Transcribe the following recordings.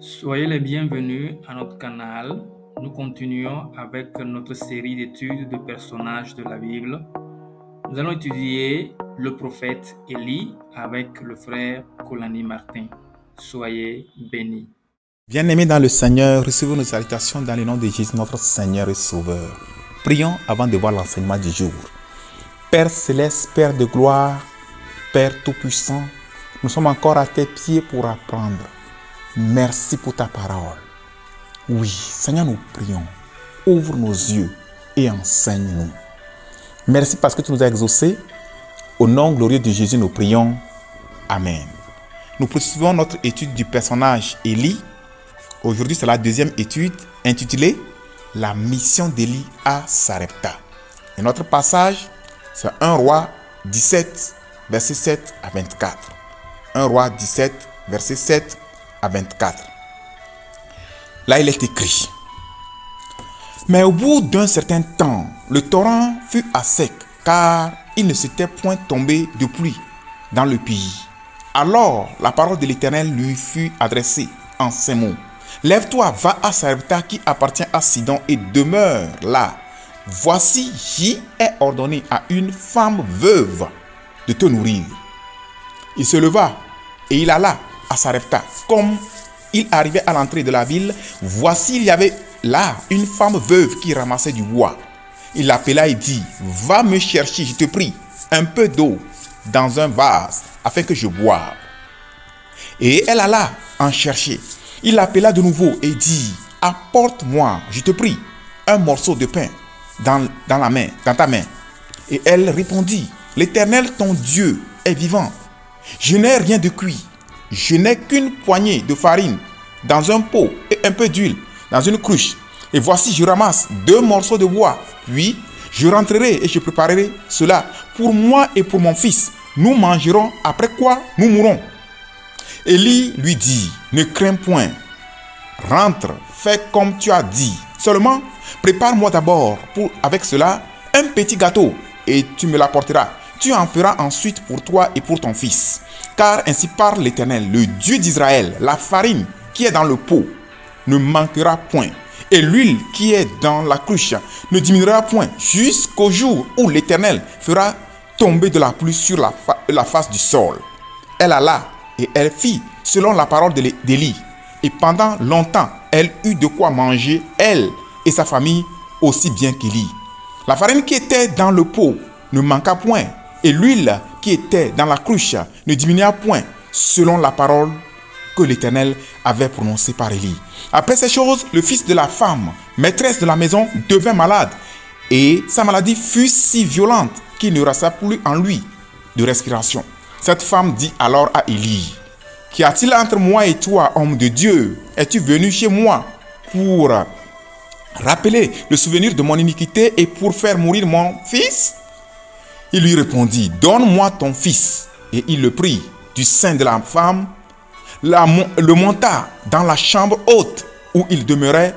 Soyez les bienvenus à notre canal. Nous continuons avec notre série d'études de personnages de la Bible. Nous allons étudier le prophète Élie avec le frère Colani Martin. Soyez bénis. Bien-aimés dans le Seigneur, recevez nos salutations dans le nom de Jésus, notre Seigneur et Sauveur. Prions avant de voir l'enseignement du jour. Père céleste, Père de gloire, Père tout-puissant, nous sommes encore à tes pieds pour apprendre. Merci pour ta parole. Oui, Seigneur, nous prions. Ouvre nos yeux et enseigne-nous. Merci parce que tu nous as exaucés. Au nom glorieux de Jésus, nous prions. Amen. Nous poursuivons notre étude du personnage Élie. Aujourd'hui, c'est la deuxième étude intitulée « La mission d'Élie à Sarepta ». Et notre passage, c'est 1 Roi 17, versets 7 à 24. 1 Roi 17, versets 7 à 24. Là, il est écrit. Mais au bout d'un certain temps, le torrent fut à sec, car il ne s'était point tombé de pluie dans le pays. Alors, la parole de l'Éternel lui fut adressée en ces mots. Lève-toi, va à Sarepta qui appartient à Sidon et demeure là. Voici, j'y ai ordonné à une femme veuve de te nourrir. Il se leva et il alla à Sarepta. Comme il arrivait à l'entrée de la ville, voici, il y avait là une femme veuve qui ramassait du bois. Il l'appela et dit, va me chercher, je te prie, un peu d'eau dans un vase afin que je boive. Et elle alla en chercher. Il l'appela de nouveau et dit, apporte-moi, je te prie, un morceau de pain dans ta main. Et elle répondit, l'Éternel ton Dieu est vivant. Je n'ai rien de cuit. Je n'ai qu'une poignée de farine dans un pot et un peu d'huile dans une cruche. Et voici, je ramasse 2 morceaux de bois. Puis, je rentrerai et je préparerai cela pour moi et pour mon fils. Nous mangerons, après quoi nous mourrons. Élie lui dit, ne crains point. Rentre, fais comme tu as dit. Seulement, prépare-moi d'abord avec cela un petit gâteau et tu me l'apporteras. Tu en feras ensuite pour toi et pour ton fils. Car ainsi parle l'Éternel, le Dieu d'Israël, la farine qui est dans le pot ne manquera point. Et l'huile qui est dans la cruche ne diminuera point jusqu'au jour où l'Éternel fera tomber de la pluie sur la face du sol. Elle alla et elle fit selon la parole d'Élie. Et pendant longtemps, elle eut de quoi manger, elle et sa famille, aussi bien qu'Élie. La farine qui était dans le pot ne manqua point. Et l'huile qui était dans la cruche ne diminua point, selon la parole que l'Éternel avait prononcée par Élie. Après ces choses, le fils de la femme, maîtresse de la maison, devint malade. Et sa maladie fut si violente qu'il ne resta plus en lui de respiration. Cette femme dit alors à Élie, qu'y a-t-il entre moi et toi, homme de Dieu? Es-tu venu chez moi pour rappeler le souvenir de mon iniquité et pour faire mourir mon fils? Il lui répondit, donne-moi ton fils. Et il le prit du sein de la femme, le monta dans la chambre haute où il demeurait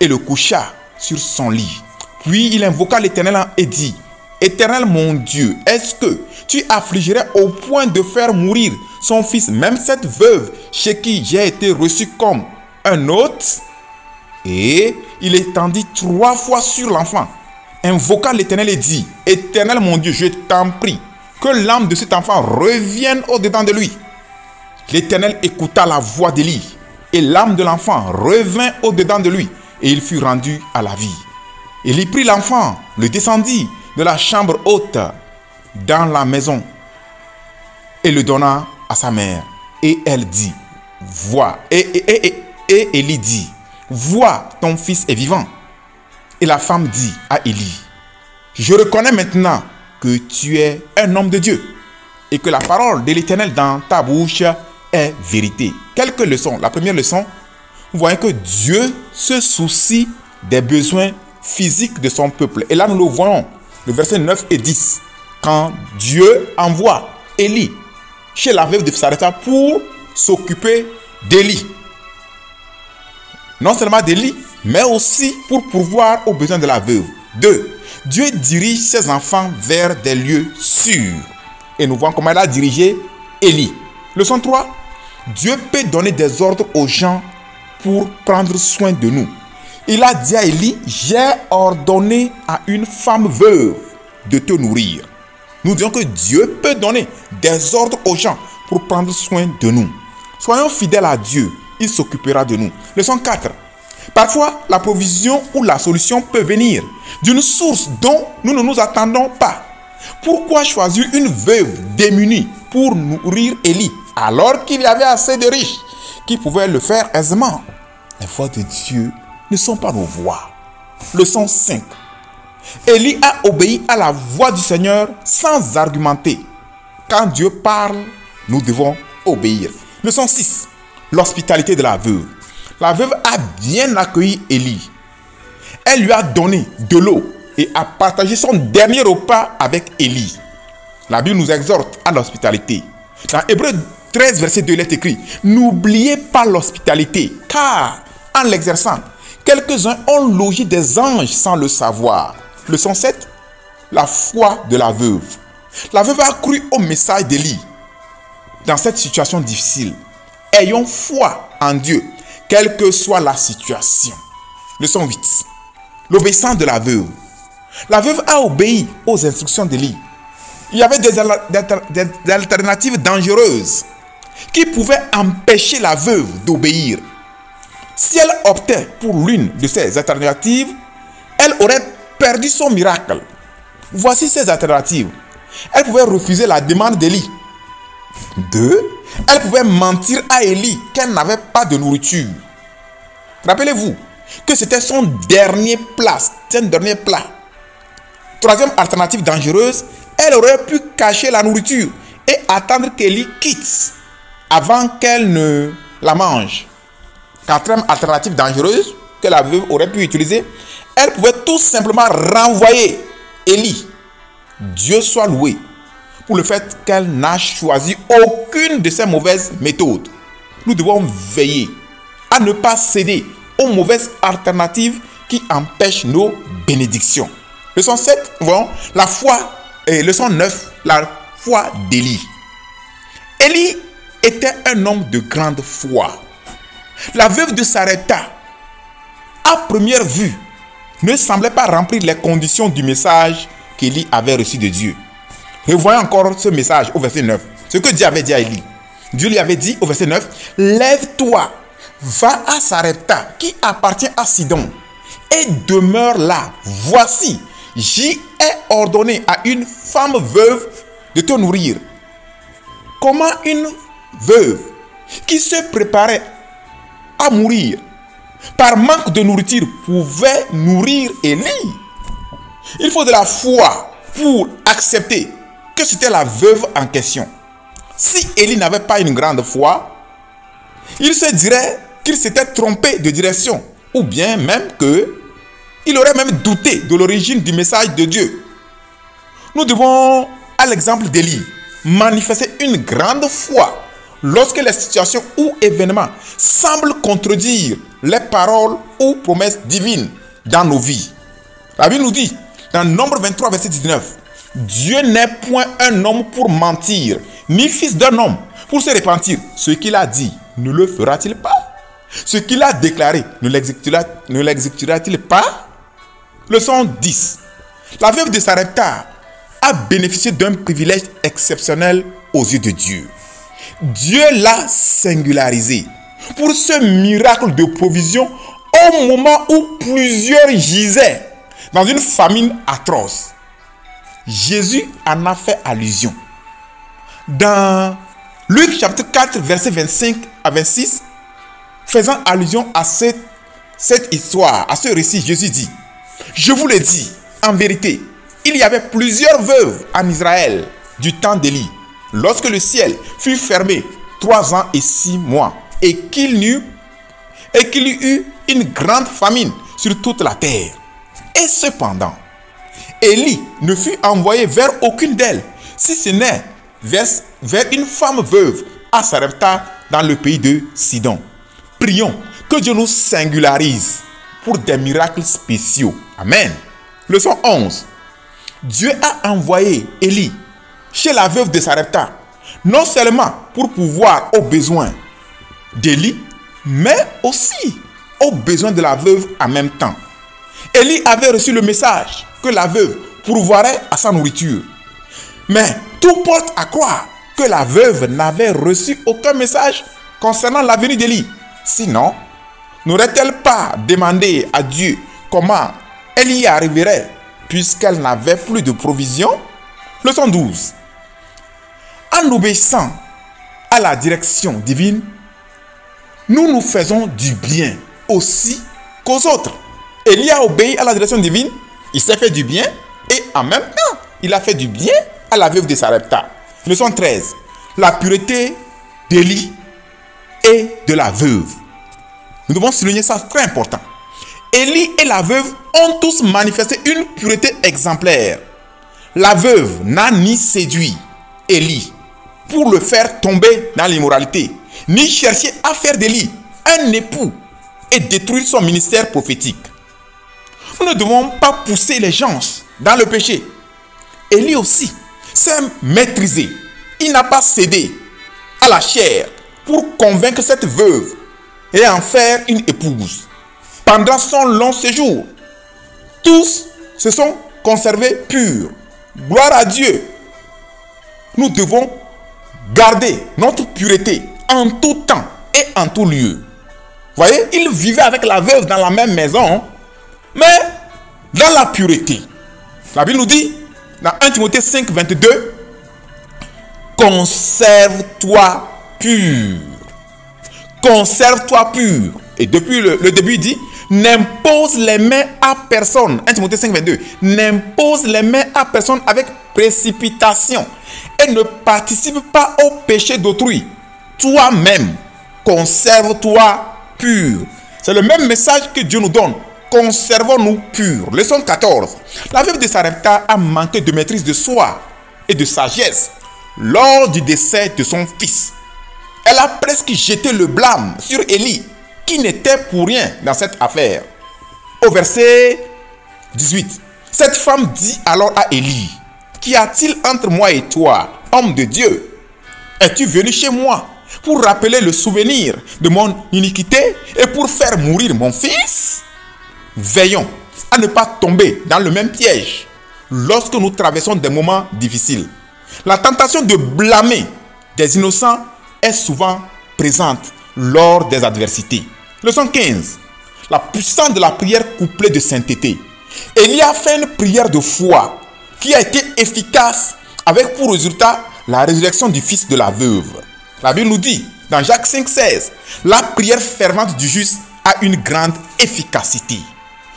et le coucha sur son lit. Puis il invoqua l'Éternel et dit, Éternel mon Dieu, est-ce que tu affligerais au point de faire mourir son fils, même cette veuve chez qui j'ai été reçu comme un hôte? Et il étendit 3 fois sur l'enfant, invoqua l'Éternel et dit, Éternel mon Dieu, je t'en prie, que l'âme de cet enfant revienne au-dedans de lui. L'Éternel écouta la voix d'Élie, et l'âme de l'enfant revint au-dedans de lui, et il fut rendu à la vie. Élie prit l'enfant, le descendit de la chambre haute dans la maison, et le donna à sa mère. Et elle dit, vois, et Élie dit, vois, ton fils est vivant. Et la femme dit à Élie, je reconnais maintenant que tu es un homme de Dieu et que la parole de l'Éternel dans ta bouche est vérité. Quelques leçons. La première leçon, vous voyez que Dieu se soucie des besoins physiques de son peuple. Et là, nous le voyons, le verset 9 et 10, quand Dieu envoie Élie chez la veuve de Sarepta pour s'occuper d'Élie. Non seulement d'Élie, mais aussi pour pourvoir aux besoins de la veuve. 2. Dieu dirige ses enfants vers des lieux sûrs. Et nous voyons comment elle a dirigé Élie. Leçon 3. Dieu peut donner des ordres aux gens pour prendre soin de nous. Il a dit à Élie, j'ai ordonné à une femme veuve de te nourrir. Nous disons que Dieu peut donner des ordres aux gens pour prendre soin de nous. Soyons fidèles à Dieu, il s'occupera de nous. Leçon 4. Parfois, la provision ou la solution peut venir d'une source dont nous ne nous attendons pas. Pourquoi choisir une veuve démunie pour nourrir Élie alors qu'il y avait assez de riches qui pouvaient le faire aisément? Les voies de Dieu ne sont pas nos voies. Leçon 5. Élie a obéi à la voix du Seigneur sans argumenter. Quand Dieu parle, nous devons obéir. Leçon 6. L'hospitalité de la veuve. La veuve a bien accueilli Élie. Elle lui a donné de l'eau et a partagé son dernier repas avec Élie. La Bible nous exhorte à l'hospitalité. Dans Hébreux 13, verset 2, il est écrit: n'oubliez pas l'hospitalité, car en l'exerçant, quelques-uns ont logé des anges sans le savoir. Leçon 7. La foi de la veuve. La veuve a cru au message d'Élie. Dans cette situation difficile, ayons foi en Dieu, quelle que soit la situation. Leçon 8. L'obéissance de la veuve. La veuve a obéi aux instructions d'Élie. Il y avait des alternatives dangereuses qui pouvaient empêcher la veuve d'obéir. Si elle optait pour l'une de ces alternatives, elle aurait perdu son miracle. Voici ces alternatives. Elle pouvait refuser la demande d'Élie. 2. Elle pouvait mentir à Élie qu'elle n'avait pas de nourriture. Rappelez-vous que c'était son dernier plat. Troisième alternative dangereuse, elle aurait pu cacher la nourriture et attendre qu'Élie quitte avant qu'elle ne la mange. Quatrième alternative dangereuse que la veuve aurait pu utiliser, elle pouvait tout simplement renvoyer Élie. Dieu soit loué pour le fait qu'elle n'a choisi aucune de ces mauvaises méthodes. Nous devons veiller à ne pas céder aux mauvaises alternatives qui empêchent nos bénédictions. Leçon 7, voyons, la foi. Et leçon 9, la foi d'Élie. Élie était un homme de grande foi. La veuve de Sarepta, à première vue, ne semblait pas remplir les conditions du message qu'Élie avait reçu de Dieu. Revoyons encore ce message au verset 9. Ce que Dieu avait dit à Élie. Dieu lui avait dit au verset 9, « Lève-toi, va à Sarepta, qui appartient à Sidon, et demeure là. Voici, j'y ai ordonné à une femme veuve de te nourrir. » Comment une veuve qui se préparait à mourir par manque de nourriture pouvait nourrir Élie? Il faut de la foi pour accepter que c'était la veuve en question. Si Élie n'avait pas une grande foi, il se dirait qu'il s'était trompé de direction, ou bien même qu'il aurait même douté de l'origine du message de Dieu. Nous devons, à l'exemple d'Élie, manifester une grande foi lorsque les situations ou événements semblent contredire les paroles ou promesses divines dans nos vies. La Bible nous dit, dans Nombre 23, verset 19, « Dieu n'est point un homme pour mentir, ni fils d'un homme pour se repentir. Ce qu'il a dit, ne le fera-t-il pas? Ce qu'il a déclaré, ne l'exécutera-t-il pas? » Leçon 10. La veuve de Sarepta a bénéficié d'un privilège exceptionnel aux yeux de Dieu. Dieu l'a singularisé pour ce miracle de provision au moment où plusieurs gisaient dans une famine atroce. Jésus en a fait allusion. Dans Luc chapitre 4, verset 25 à 26, faisant allusion à cette histoire, à ce récit, Jésus dit, « Je vous le dis, en vérité, il y avait plusieurs veuves en Israël du temps d'Élie, lorsque le ciel fut fermé 3 ans et 6 mois, et qu'il y eut une grande famine sur toute la terre. Et cependant, Élie ne fut envoyé vers aucune d'elles, si ce n'est vers une femme veuve à Sarepta dans le pays de Sidon. Prions que Dieu nous singularise pour des miracles spéciaux. Amen. Leçon 11. Dieu a envoyé Élie chez la veuve de Sarepta, non seulement pour pourvoir aux besoins d'Élie, mais aussi aux besoins de la veuve en même temps. Élie avait reçu le message que la veuve pourvoirait à sa nourriture. Mais tout porte à croire que la veuve n'avait reçu aucun message concernant la venue d'Élie. Sinon, n'aurait-elle pas demandé à Dieu comment elle y arriverait puisqu'elle n'avait plus de provisions? Leçon 12. En obéissant à la direction divine, nous nous faisons du bien aussi qu'aux autres. Élie a obéi à la direction divine, il s'est fait du bien et en même temps, il a fait du bien à la veuve de Sarepta. Leçon 13. La pureté d'Élie et de la veuve. Nous devons souligner ça, très important. Élie et la veuve ont tous manifesté une pureté exemplaire. La veuve n'a ni séduit Élie pour le faire tomber dans l'immoralité, ni cherché à faire d'Élie un époux et détruire son ministère prophétique. Nous ne devons pas pousser les gens dans le péché. Élie aussi s'est maîtrisé. Il n'a pas cédé à la chair pour convaincre cette veuve et en faire une épouse. Pendant son long séjour, tous se sont conservés purs. Gloire à Dieu. Nous devons garder notre pureté en tout temps et en tout lieu. Voyez, il vivait avec la veuve dans la même maison, mais dans la pureté. La Bible nous dit, dans 1 Timothée 5, 22, conserve-toi pur. Conserve-toi pur. Et depuis le début, il dit, n'impose les mains à personne. 1 Timothée 5, 22. N'impose les mains à personne avec précipitation. Et ne participe pas au péché d'autrui. Toi-même, conserve-toi pur. C'est le même message que Dieu nous donne. Conservons-nous purs. Leçon 14. La veuve de Sarepta a manqué de maîtrise de soi et de sagesse lors du décès de son fils. Elle a presque jeté le blâme sur Élie, qui n'était pour rien dans cette affaire. Au verset 18, cette femme dit alors à Élie, qu'y a-t-il entre moi et toi, homme de Dieu? Es-tu venu chez moi pour rappeler le souvenir de mon iniquité et pour faire mourir mon fils? Veillons à ne pas tomber dans le même piège lorsque nous traversons des moments difficiles. La tentation de blâmer des innocents est souvent présente lors des adversités. Leçon 15. La puissance de la prière couplée de sainteté. Élie a fait une prière de foi qui a été efficace avec pour résultat la résurrection du fils de la veuve. La Bible nous dit dans Jacques 5, 16, la prière fervente du juste a une grande efficacité.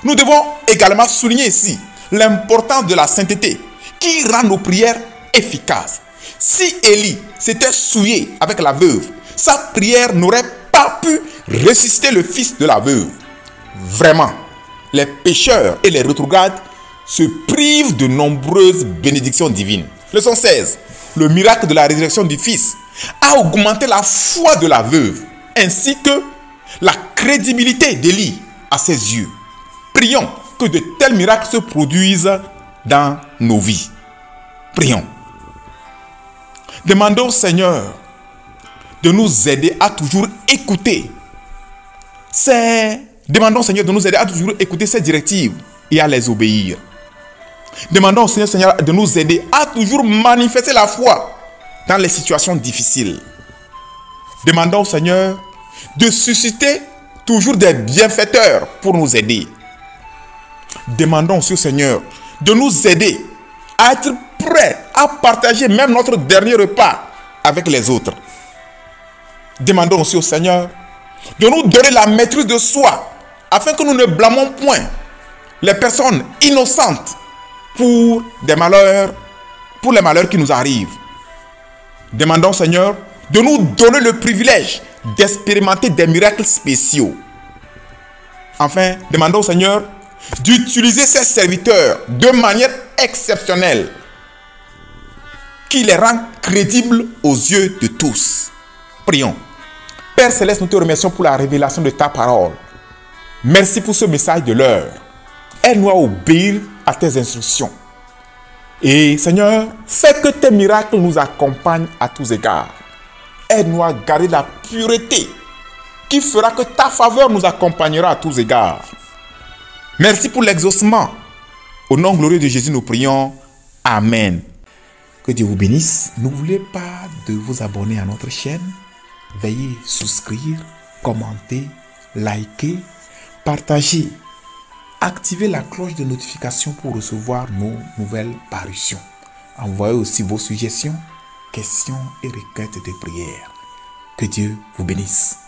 Nous devons également souligner ici l'importance de la sainteté qui rend nos prières efficaces. Si Élie s'était souillé avec la veuve, sa prière n'aurait pas pu ressusciter le fils de la veuve. Vraiment, les pécheurs et les rétrogrades se privent de nombreuses bénédictions divines. Leçon 16. Le miracle de la résurrection du fils a augmenté la foi de la veuve ainsi que la crédibilité d'Élie à ses yeux. Prions que de tels miracles se produisent dans nos vies. Prions. Demandons au Seigneur de nous aider à toujours écouter. Demandons au Seigneur de nous aider à toujours écouter ces directives et à les obéir. Demandons au Seigneur de nous aider à toujours manifester la foi dans les situations difficiles. Demandons au Seigneur de susciter toujours des bienfaiteurs pour nous aider. Demandons aussi au Seigneur de nous aider à être prêts à partager même notre dernier repas avec les autres. Demandons aussi au Seigneur de nous donner la maîtrise de soi afin que nous ne blâmons point les personnes innocentes pour les malheurs qui nous arrivent. Demandons au Seigneur de nous donner le privilège d'expérimenter des miracles spéciaux. Enfin, demandons au Seigneur d'utiliser ses serviteurs de manière exceptionnelle qui les rend crédibles aux yeux de tous. Prions. Père Céleste, nous te remercions pour la révélation de ta parole. Merci pour ce message de l'heure. Aide-nous à obéir à tes instructions. Et Seigneur, fais que tes miracles nous accompagnent à tous égards. Aide-nous à garder la pureté qui fera que ta faveur nous accompagnera à tous égards. Merci pour l'exaucement. Au nom glorieux de Jésus, nous prions. Amen. Que Dieu vous bénisse. N'oubliez pas de vous abonner à notre chaîne. Veuillez souscrire, commenter, liker, partager. Activez la cloche de notification pour recevoir nos nouvelles parutions. Envoyez aussi vos suggestions, questions et requêtes de prière. Que Dieu vous bénisse.